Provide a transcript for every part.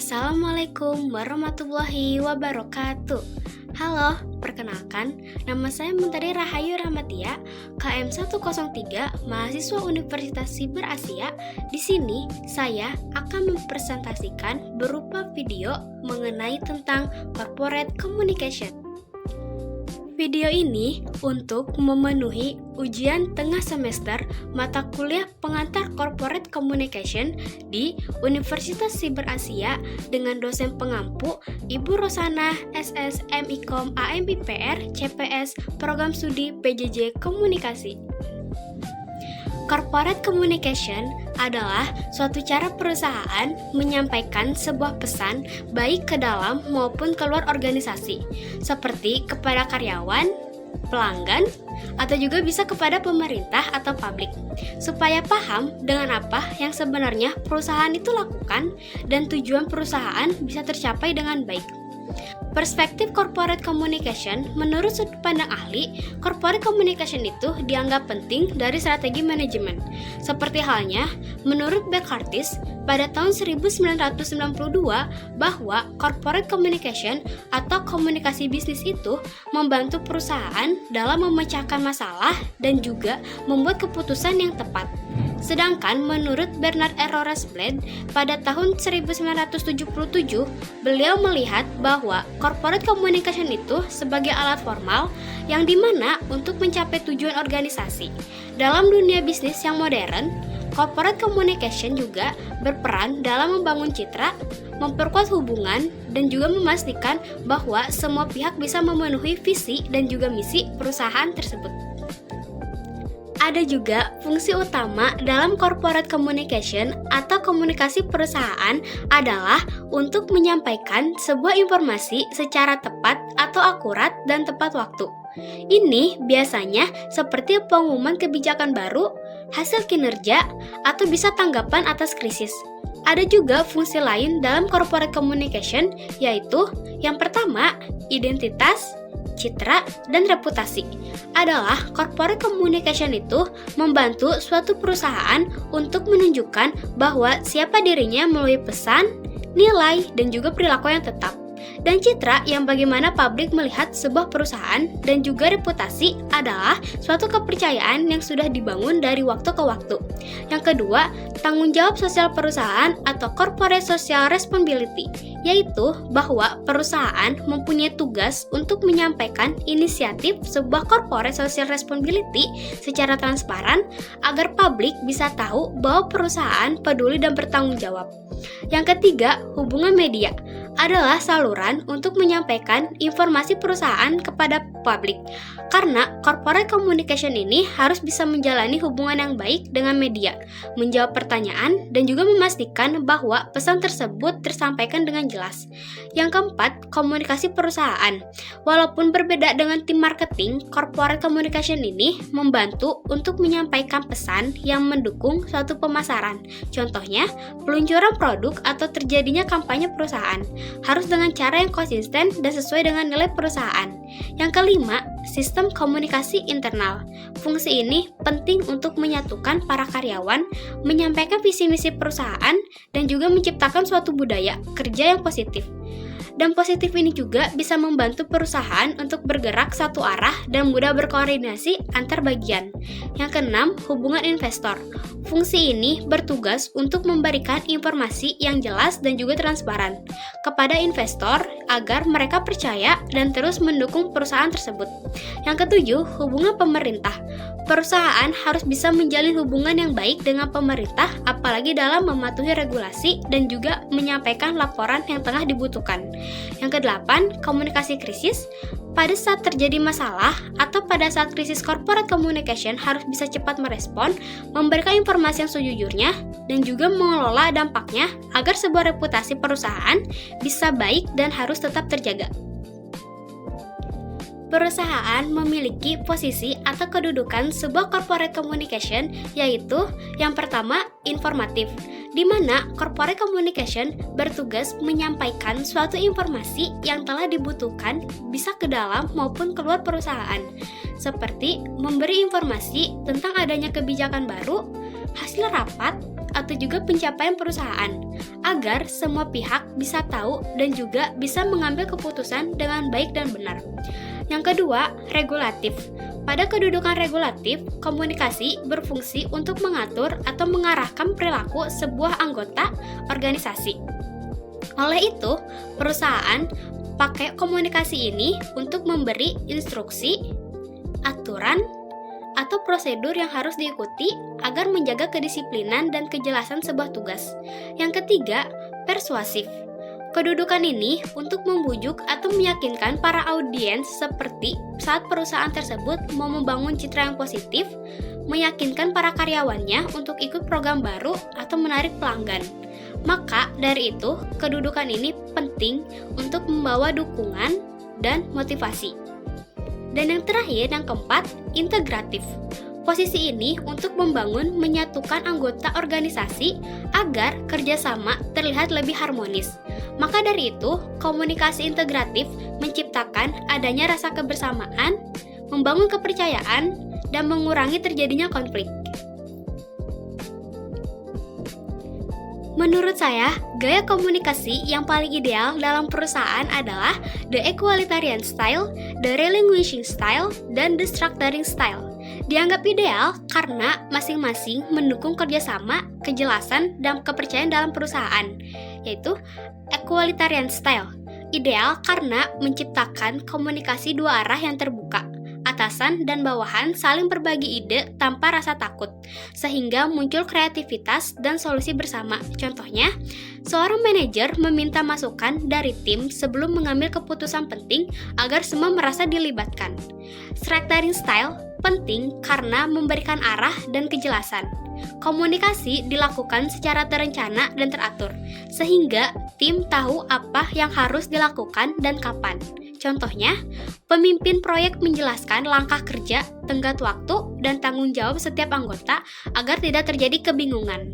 Assalamualaikum warahmatullahi wabarakatuh. Halo, perkenalkan, nama saya Mentari Rahayu Rahmatia, KM 103, mahasiswa Universitas Siber Asia. Di sini, saya akan mempresentasikan berupa video mengenai tentang corporate communication. Video ini untuk memenuhi ujian tengah semester mata kuliah pengantar Corporate Communication di Universitas Siber Asia dengan dosen pengampu Ibu Rosana SS MIKOM AMPPR CPS Program Studi PJJ Komunikasi. Corporate communication adalah suatu cara perusahaan menyampaikan sebuah pesan baik ke dalam maupun keluar organisasi, seperti kepada karyawan, pelanggan, atau juga bisa kepada pemerintah atau publik, supaya paham dengan apa yang sebenarnya perusahaan itu lakukan dan tujuan perusahaan bisa tercapai dengan baik. Perspektif corporate communication, menurut sudut pandang ahli, corporate communication itu dianggap penting dari strategi manajemen. Seperti halnya, menurut Beck-Curtis, pada tahun 1992, bahwa corporate communication atau komunikasi bisnis itu membantu perusahaan dalam memecahkan masalah dan juga membuat keputusan yang tepat. Sedangkan menurut Bernard R. Roresblad, pada tahun 1977, beliau melihat bahwa corporate communication itu sebagai alat formal yang dimana untuk mencapai tujuan organisasi. Dalam dunia bisnis yang modern, corporate communication juga berperan dalam membangun citra, memperkuat hubungan, dan juga memastikan bahwa semua pihak bisa memenuhi visi dan juga misi perusahaan tersebut. Ada juga fungsi utama dalam corporate communication atau komunikasi perusahaan adalah untuk menyampaikan sebuah informasi secara tepat atau akurat dan tepat waktu. Ini biasanya seperti pengumuman kebijakan baru, hasil kinerja, atau bisa tanggapan atas krisis. Ada juga fungsi lain dalam corporate communication, yaitu yang pertama, identitas, citra, dan reputasi. Adalah corporate communication itu membantu suatu perusahaan untuk menunjukkan bahwa siapa dirinya melalui pesan, nilai, dan juga perilaku yang tetap. Dan citra yang bagaimana publik melihat sebuah perusahaan, dan juga reputasi adalah suatu kepercayaan yang sudah dibangun dari waktu ke waktu. Yang kedua, tanggung jawab sosial perusahaan atau corporate social responsibility, yaitu bahwa perusahaan mempunyai tugas untuk menyampaikan inisiatif sebuah corporate social responsibility secara transparan agar publik bisa tahu bahwa perusahaan peduli dan bertanggung jawab. Yang ketiga, hubungan media adalah saluran untuk menyampaikan informasi perusahaan kepada publik. Karena corporate communication ini harus bisa menjalani hubungan yang baik dengan media, menjawab pertanyaan, dan juga memastikan bahwa pesan tersebut tersampaikan dengan jelas. Yang keempat, komunikasi perusahaan. Walaupun berbeda dengan tim marketing, corporate communication ini membantu untuk menyampaikan pesan yang mendukung suatu pemasaran. Contohnya, peluncuran produk atau terjadinya kampanye perusahaan harus dengan cara yang konsisten dan sesuai dengan nilai perusahaan. Yang kelima, sistem komunikasi internal. Fungsi ini penting untuk menyatukan para karyawan, menyampaikan visi misi perusahaan, dan juga menciptakan suatu budaya kerja yang positif. Dan positif ini juga bisa membantu perusahaan untuk bergerak satu arah dan mudah berkoordinasi antar bagian. Yang keenam, hubungan investor. Fungsi ini bertugas untuk memberikan informasi yang jelas dan juga transparan kepada investor agar mereka percaya dan terus mendukung perusahaan tersebut. Yang ketujuh, hubungan pemerintah. Perusahaan harus bisa menjalin hubungan yang baik dengan pemerintah, apalagi dalam mematuhi regulasi dan juga menyampaikan laporan yang tengah dibutuhkan. Yang kedelapan, komunikasi krisis. Pada saat terjadi masalah atau pada saat krisis, corporate communication harus bisa cepat merespon, memberikan informasi yang sejujurnya, dan juga mengelola dampaknya agar sebuah reputasi perusahaan bisa baik dan harus tetap terjaga. Perusahaan memiliki posisi atau kedudukan sebuah corporate communication, yaitu yang pertama, informatif, di mana corporate communication bertugas menyampaikan suatu informasi yang telah dibutuhkan bisa ke dalam maupun keluar perusahaan, seperti memberi informasi tentang adanya kebijakan baru, hasil rapat, atau juga pencapaian perusahaan, agar semua pihak bisa tahu dan juga bisa mengambil keputusan dengan baik dan benar. Yang kedua, regulatif. Pada kedudukan regulatif, komunikasi berfungsi untuk mengatur atau mengarahkan perilaku sebuah anggota organisasi. Oleh itu, perusahaan pakai komunikasi ini untuk memberi instruksi, aturan, atau prosedur yang harus diikuti agar menjaga kedisiplinan dan kejelasan sebuah tugas. Yang ketiga, persuasif. Kedudukan ini untuk membujuk atau meyakinkan para audiens seperti saat perusahaan tersebut mau membangun citra yang positif, meyakinkan para karyawannya untuk ikut program baru atau menarik pelanggan. Maka dari itu, kedudukan ini penting untuk membawa dukungan dan motivasi. Dan yang terakhir, yang keempat, integratif. Posisi ini untuk membangun menyatukan anggota organisasi agar kerjasama terlihat lebih harmonis. Maka dari itu, komunikasi integratif menciptakan adanya rasa kebersamaan, membangun kepercayaan, dan mengurangi terjadinya konflik. Menurut saya, gaya komunikasi yang paling ideal dalam perusahaan adalah the equalitarian style, the relinquishing style, dan the structuring style. Dianggap ideal karena masing-masing mendukung kerjasama, kejelasan, dan kepercayaan dalam perusahaan, yaitu equalitarian style. Ideal karena menciptakan komunikasi dua arah yang terbuka. Atasan dan bawahan saling berbagi ide tanpa rasa takut, sehingga muncul kreativitas dan solusi bersama. Contohnya, seorang manajer meminta masukan dari tim sebelum mengambil keputusan penting agar semua merasa dilibatkan. Structuring style penting karena memberikan arah dan kejelasan. Komunikasi dilakukan secara terencana dan teratur, sehingga tim tahu apa yang harus dilakukan dan kapan. Contohnya, pemimpin proyek menjelaskan langkah kerja, tenggat waktu, dan tanggung jawab setiap anggota agar tidak terjadi kebingungan.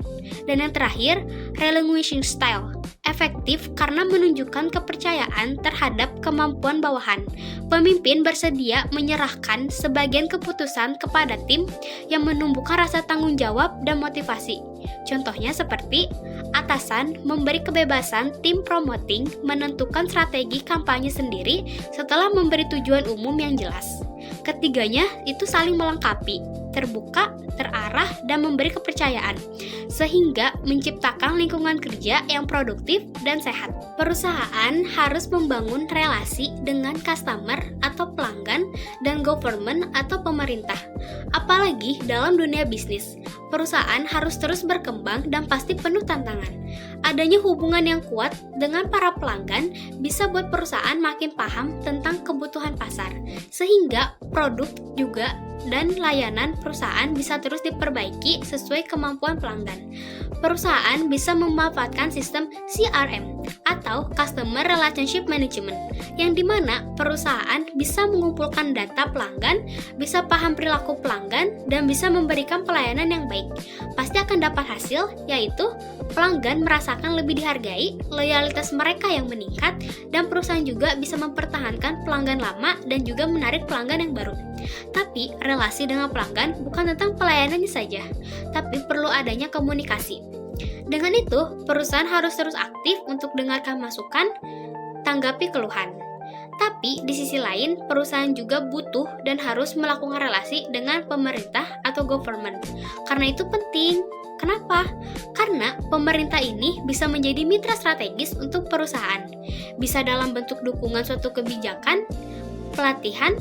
Dan yang terakhir, relinquishing style. Efektif karena menunjukkan kepercayaan terhadap kemampuan bawahan. Pemimpin bersedia menyerahkan sebagian keputusan kepada tim yang menumbuhkan rasa tanggung jawab dan motivasi. Contohnya seperti atasan memberi kebebasan tim promoting menentukan strategi kampanye sendiri setelah memberi tujuan umum yang jelas. Ketiganya itu saling melengkapi, terbuka, terarah, dan memberi kepercayaan, sehingga menciptakan lingkungan kerja yang produktif dan sehat. Perusahaan harus membangun relasi dengan customer atau pelanggan dan government atau pemerintah. Apalagi dalam dunia bisnis, perusahaan harus terus berkembang dan pasti penuh tantangan. Adanya hubungan yang kuat dengan para pelanggan bisa buat perusahaan makin paham tentang kebutuhan pasar, sehingga produk juga dan layanan perusahaan bisa terus diperbaiki sesuai kemampuan pelanggan. Perusahaan bisa memanfaatkan sistem CRM atau Customer Relationship Management, yang dimana perusahaan bisa mengumpulkan data pelanggan, bisa paham perilaku pelanggan, dan bisa memberikan pelayanan yang baik. Pasti akan dapat hasil, yaitu pelanggan merasakan lebih dihargai, loyalitas mereka yang meningkat, dan perusahaan juga bisa mempertahankan pelanggan lama dan juga menarik pelanggan yang baru. Tapi, relasi dengan pelanggan bukan tentang pelayanannya saja, tapi perlu adanya komunikasi. Dengan itu, perusahaan harus terus aktif untuk dengarkan masukan, tanggapi keluhan. Tapi, di sisi lain, perusahaan juga butuh dan harus melakukan relasi dengan pemerintah atau government. Karena itu penting. Kenapa? Karena pemerintah ini bisa menjadi mitra strategis untuk perusahaan. Bisa dalam bentuk dukungan suatu kebijakan, pelatihan,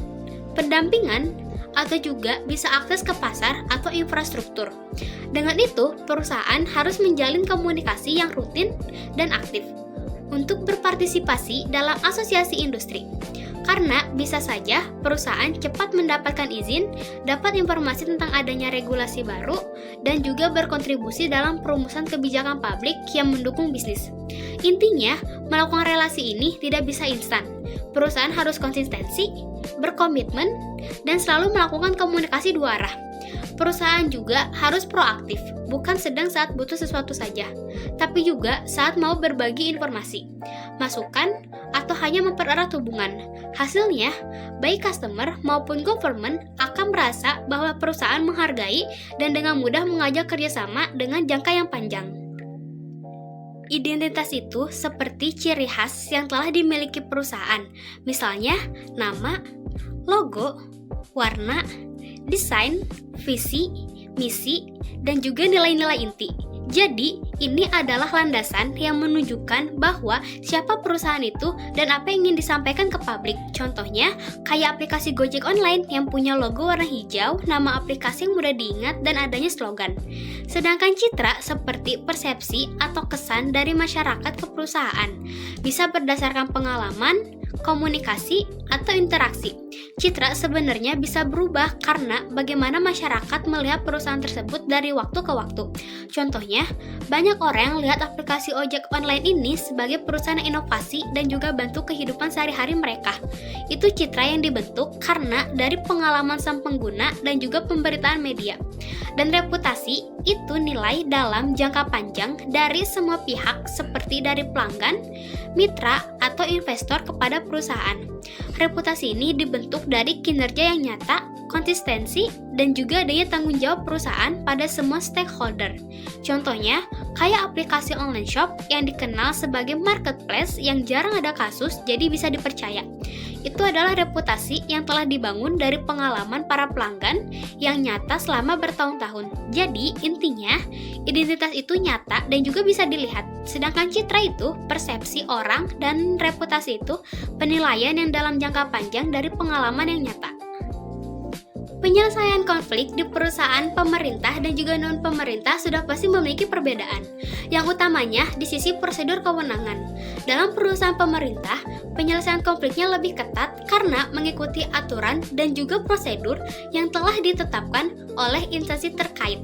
pendampingan, atau juga bisa akses ke pasar atau infrastruktur. Dengan itu, perusahaan harus menjalin komunikasi yang rutin dan aktif untuk berpartisipasi dalam asosiasi industri. Karena bisa saja perusahaan cepat mendapatkan izin, dapat informasi tentang adanya regulasi baru, dan juga berkontribusi dalam perumusan kebijakan publik yang mendukung bisnis. Intinya, melakukan relasi ini tidak bisa instan. Perusahaan harus konsistensi, berkomitmen, dan selalu melakukan komunikasi dua arah. Perusahaan juga harus proaktif, bukan sedang saat butuh sesuatu saja, tapi juga saat mau berbagi informasi, masukan, atau hanya mempererat hubungan. Hasilnya, baik customer maupun government akan merasa bahwa perusahaan menghargai dan dengan mudah mengajak kerjasama dengan jangka yang panjang. Identitas itu seperti ciri khas yang telah dimiliki perusahaan, misalnya nama, logo, warna, desain, visi, misi, dan juga nilai-nilai inti. Jadi, ini adalah landasan yang menunjukkan bahwa siapa perusahaan itu dan apa yang ingin disampaikan ke publik. Contohnya, kayak aplikasi Gojek online yang punya logo warna hijau, nama aplikasi yang mudah diingat, dan adanya slogan. Sedangkan citra seperti persepsi atau kesan dari masyarakat ke perusahaan, bisa berdasarkan pengalaman, komunikasi, atau interaksi. Citra sebenarnya bisa berubah karena bagaimana masyarakat melihat perusahaan tersebut dari waktu ke waktu. Contohnya, banyak orang lihat aplikasi ojek online ini sebagai perusahaan inovasi dan juga bantu kehidupan sehari-hari mereka. Itu citra yang dibentuk karena dari pengalaman sang pengguna dan juga pemberitaan media. Dan reputasi itu nilai dalam jangka panjang dari semua pihak seperti dari pelanggan, mitra, atau investor kepada perusahaan. Reputasi ini dibentuk dari kinerja yang nyata, konsistensi, dan juga adanya tanggung jawab perusahaan pada semua stakeholder. Contohnya, kayak aplikasi online shop yang dikenal sebagai marketplace yang jarang ada kasus jadi bisa dipercaya. Itu adalah reputasi yang telah dibangun dari pengalaman para pelanggan yang nyata selama bertahun-tahun. Jadi, intinya, identitas itu nyata dan juga bisa dilihat. Sedangkan citra itu persepsi orang dan reputasi itu penilaian yang dalam jangka panjang dari pengalaman yang nyata. Penyelesaian konflik di perusahaan pemerintah dan juga non-pemerintah sudah pasti memiliki perbedaan. Yang utamanya di sisi prosedur kewenangan. Dalam perusahaan pemerintah, penyelesaian konfliknya lebih ketat karena mengikuti aturan dan juga prosedur yang telah ditetapkan oleh instansi terkait.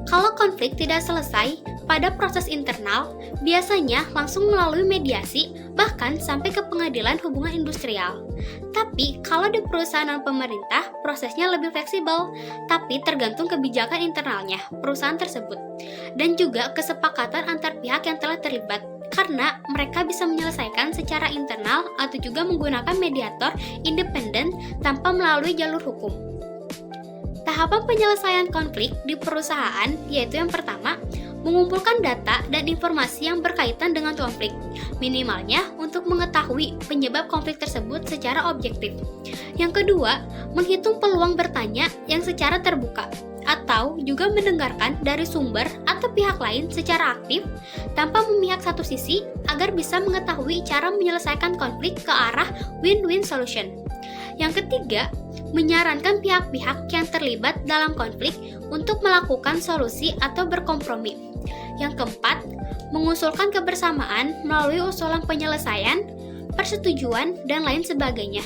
Kalau konflik tidak selesai pada proses internal, biasanya langsung melalui mediasi, bahkan sampai ke pengadilan hubungan industrial. Tapi, kalau di perusahaan non-pemerintah, prosesnya lebih fleksibel, tapi tergantung kebijakan internalnya perusahaan tersebut, dan juga kesepakatan antar pihak yang telah terlibat, karena mereka bisa menyelesaikan secara internal atau juga menggunakan mediator independen tanpa melalui jalur hukum. Tahapan penyelesaian konflik di perusahaan yaitu yang pertama, mengumpulkan data dan informasi yang berkaitan dengan konflik, minimalnya untuk mengetahui penyebab konflik tersebut secara objektif. Yang kedua, menghitung peluang bertanya yang secara terbuka, atau juga mendengarkan dari sumber atau pihak lain secara aktif tanpa memihak satu sisi agar bisa mengetahui cara menyelesaikan konflik ke arah win-win solution. Yang ketiga, menyarankan pihak-pihak yang terlibat dalam konflik untuk melakukan solusi atau berkompromi. Yang keempat, mengusulkan kebersamaan melalui usulan penyelesaian, persetujuan, dan lain sebagainya.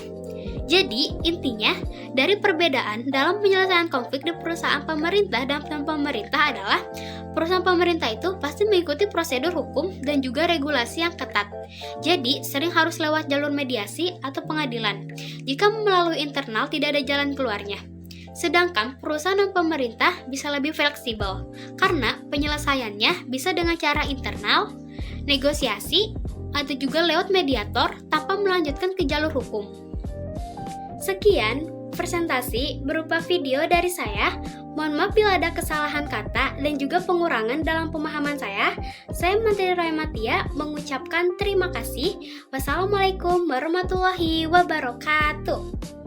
Jadi, intinya, dari perbedaan dalam penyelesaian konflik di perusahaan pemerintah dan non-pemerintah adalah perusahaan pemerintah itu pasti mengikuti prosedur hukum dan juga regulasi yang ketat. Jadi, sering harus lewat jalur mediasi atau pengadilan. Jika melalui internal tidak ada jalan keluarnya. Sedangkan perusahaan non-pemerintah bisa lebih fleksibel, karena penyelesaiannya bisa dengan cara internal, negosiasi, atau juga lewat mediator tanpa melanjutkan ke jalur hukum. Sekian presentasi berupa video dari saya. Mohon maaf bila ada kesalahan kata dan juga pengurangan dalam pemahaman saya. Saya Menteri Roymatia mengucapkan terima kasih. Wassalamualaikum warahmatullahi wabarakatuh.